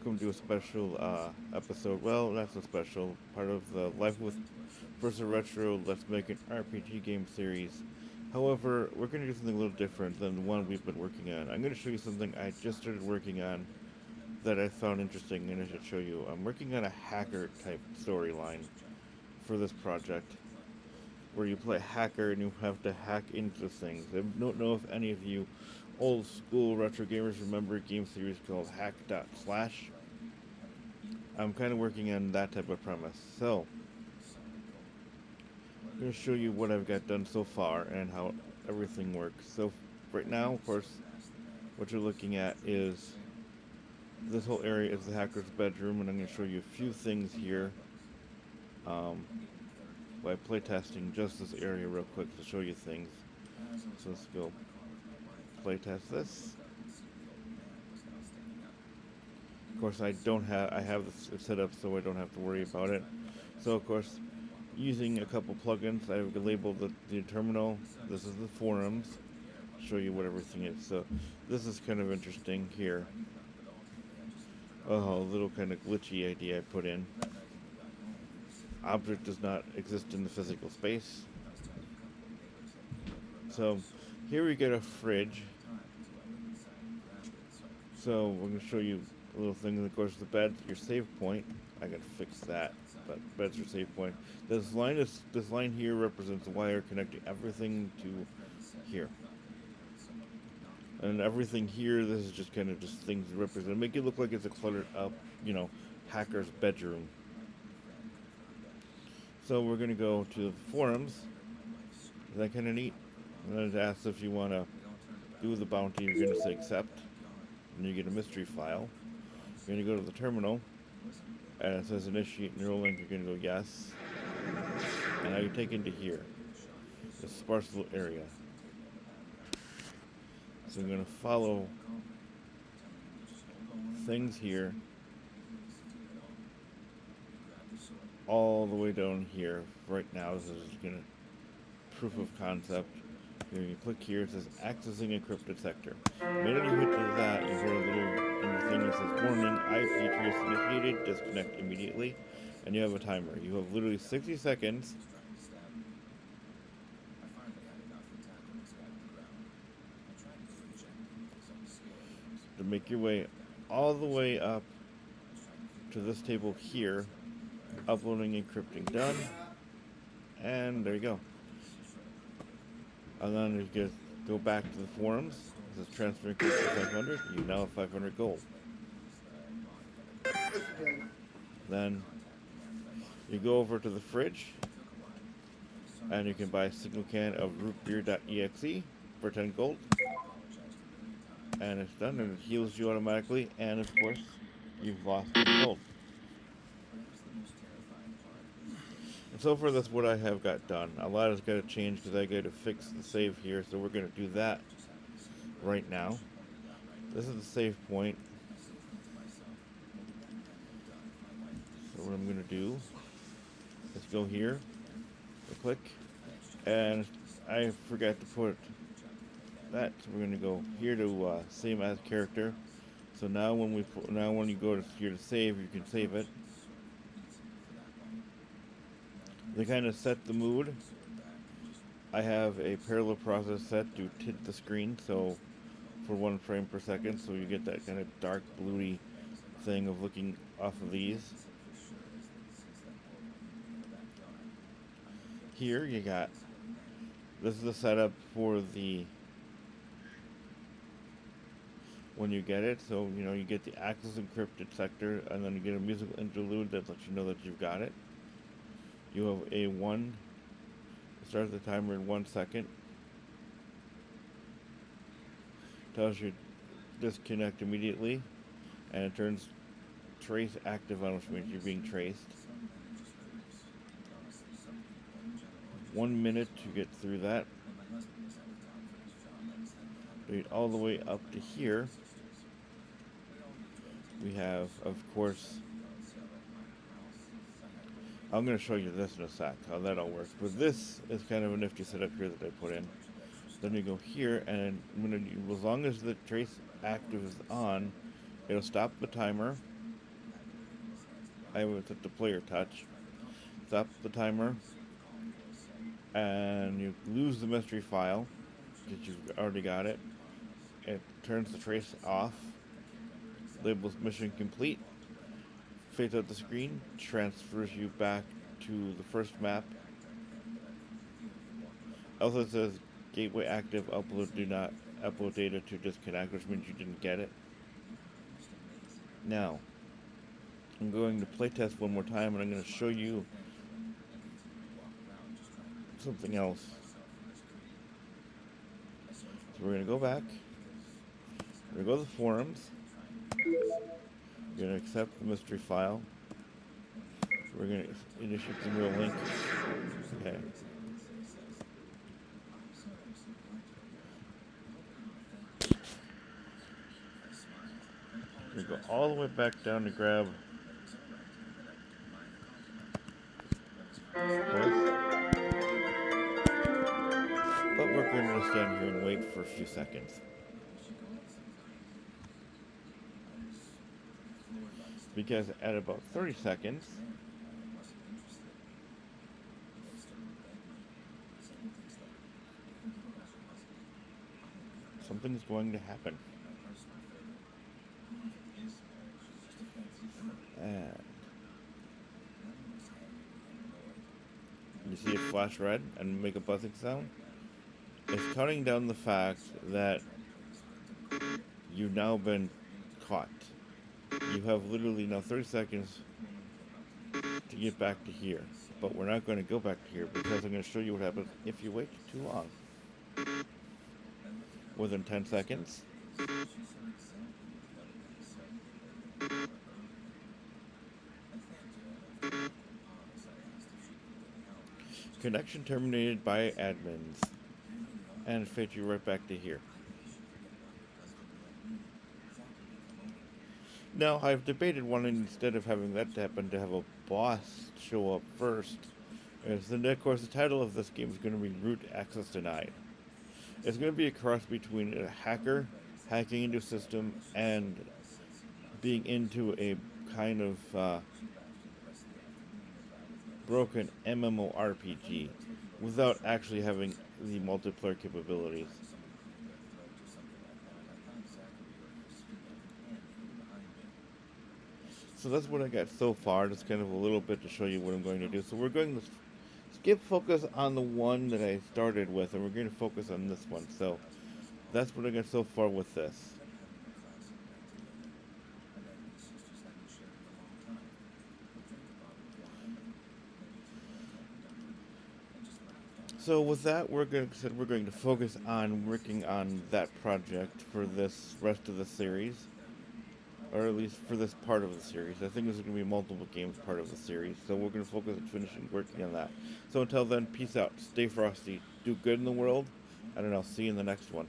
welcome to a special episode. Well, not so special. Part of the Life with Versa Retro Let's Make an RPG game series. However, we're going to do something a little different than the one we've been working on. I'm going to show you something I just started working on that I found interesting, and I should show you. I'm working on a hacker type storyline for this project, where you play hacker and you have to hack into things. I don't know if any of you old school retro gamers remember a game series called Hack.Slash. I'm kind of working on that type of premise. So, I'm going to show you what I've got done so far and how everything works. So, right now, of course, what you're looking at is this whole area is the hacker's bedroom, and I'm going to show you a few things here by playtesting just this area real quick to show you things. So let's go playtest this. Of course, I have this set up so I don't have to worry about it. So of course, using a couple plugins, I've labeled the terminal. This is the forums. Show you what everything is. So this is kind of interesting here. Oh, a little kind of glitchy idea I put in. Object does not exist in the physical space. So here we get a fridge. So we're going to show you a little thing. And of course, the bed's your save point. I gotta fix that, but bed's your save point. This line here represents a wire connecting everything to here. And everything here, this is just kind of just things that represent. Make it look like it's a cluttered up, hacker's bedroom. So we're gonna go to the forums. Is that kind of neat? And then it asks if you want to do the bounty. You're gonna say accept, and you get a mystery file. You're gonna go to the terminal, and it says initiate neural link. You're gonna go yes, and now you're taken to here, this sparse little area. So I'm going to follow things here all the way down here. Right now, this is going to proof of concept. You're going to click here. It says accessing encrypted sector. The minute you hit that, you hear a little in the thing that says warning, IP trace initiated, disconnect immediately, and you have a timer. You have literally 60 seconds to make your way all the way up to this table here. Uploading, encrypting done, and there you go. And then you just go back to the forums. It says transfer encryption 500. You now have 500 gold. Then you go over to the fridge, and you can buy a single can of rootbeer.exe for 10 gold. And it's done, and it heals you automatically, and of course, you've lost 10 gold. And so far, that's what I have got done. A lot has got to change because I got to fix the save here, so we're going to do that right now. This is the save point. So what I'm going to do is go here, click, and I forgot to put that, so we're going to go here to save as character. So now when you go to here to save, you can save it. They kind of set the mood. I have a parallel process set to tint the screen, so for 1 frame per second, so you get that kind of dark bluey thing of looking off of these. Here you got, this is the setup for the when you get it. So you get the access encrypted sector, and then you get a musical interlude that lets you know that you've got it. You have a start the timer in 1 second. Tells you disconnect immediately, and it turns trace active on, which means you're being traced. 1 minute to get through that. Read all the way up to here. We have, of course, I'm going to show you this in a sec, how that all works. But this is kind of a nifty setup here that I put in. Then you go here, and as long as the trace active is on, it'll stop the timer, I would set the player touch, stop the timer, and you lose the mystery file because you've already got it. It turns the trace off, labels mission complete, fades out the screen, transfers you back to the first map. Also says gateway active, upload, do not upload data to disconnect, which means you didn't get it. Now, I'm going to playtest one more time and I'm going to show you something else. So we're going to go back, we're going to go to the forums, we're going to accept the mystery file, we're going to initiate the real link. Okay. We go all the way back down to grab this. But we're going to stand here and wait for a few seconds. Because at about 30 seconds, something's going to happen. And you see it flash red and make a buzzing sound? It's counting down the fact that you've now been caught. You have literally now 30 seconds to get back to here. But we're not going to go back to here because I'm going to show you what happens if you wait too long. Within 10 seconds, connection terminated by admins, and fade you right back to here. Now, I've debated wanting, instead of having that happen, to have a boss show up first. And then, of course, the title of this game is going to be Root Access Denied. It's going to be a cross between a hacker hacking into a system and being into a kind of broken MMORPG without actually having the multiplayer capabilities. So that's what I got so far. Just kind of a little bit to show you what I'm going to do. So we're going to skip focus on the one that I started with, and we're going to focus on this one. So that's what I got so far with this. So with that, we're going to focus on working on that project for this rest of the series, or at least for this part of the series. I think there's going to be multiple games part of the series, so we're going to focus on finishing working on that. So until then, peace out, stay frosty, do good in the world, and I'll see you in the next one.